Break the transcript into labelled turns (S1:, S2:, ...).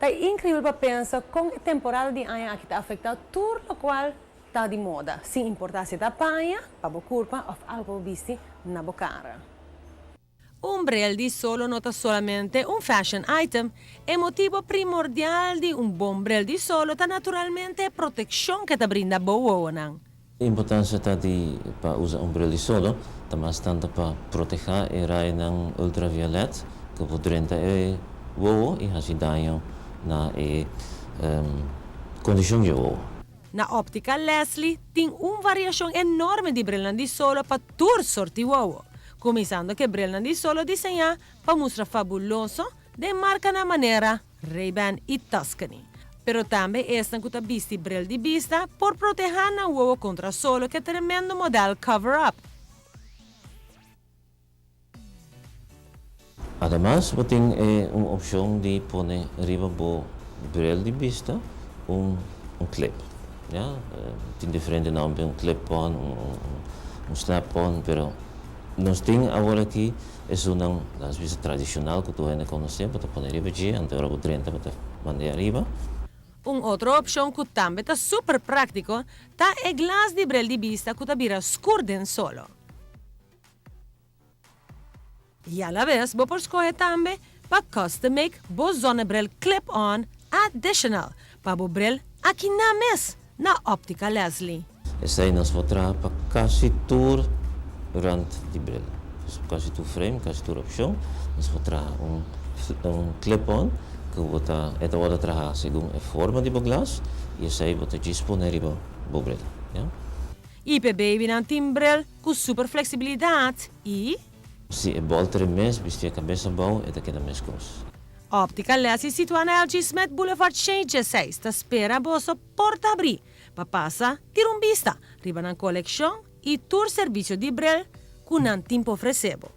S1: É incrível para pensar como a temporada de ano aqui está afetando tudo o qual está de moda, sem importar se está panha, para a curva ou algo visto na boca cara.
S2: Un brel di solo nota solamente un fashion item. El motivo primordial de un bom brel di solo está naturalmente proteção que te brinda wowonan.
S3: A importância está de para usar um bril de solo, também tanto para proteger e raio ng ultraviolet, que podrenta é wowo e assim danho na condição de wowo.
S2: Na Optica Leslie tem uma variação enorme de brilhante di solo para tur sorti uovo, começando que brilhante di solo desenhar para mostrar fabuloso de marca na maneira Ray-Ban e Tuscany. Pero também estão com visti bril de vista por proteger na uovo contra solo que tremendo modelo cover-up.
S3: Además, tem uma opção de pôr riba do bril de vista clip. Ja? Tem diferente nomes, clip-on, snap-on, pero nós temos agora aqui é uma das vezes tradicional que tu ainda conhece, para pôr riba de, ante hora 30 para mandar riba.
S2: Outra opção que também está super prático tá é glass de bril de vista que vira scurden solo. E a la vez, vou por escolher também para custom make bo zona bril clip-on additional para bo bril aqui na mes na Optica Leslie.
S3: Essa aí nós vamos trazer para quase todo durante de bril. Quase todo frame, quase toda opção, nós vamos trazer clip-on que bota esta outra trabalhar segundo a forma de glass e essa aí bota disponível para bril.
S2: E para baby não tem bril com super flexibilidade e
S3: se é volta mês, vestir a cabeça bom, é daqui da mês coisa.
S2: Optica Leslie situa na LG Smith Boulevard 6, sta spera bosso porta abrir para passar ter vista riba na collection e tour serviço de bril com um tempo oferecebo.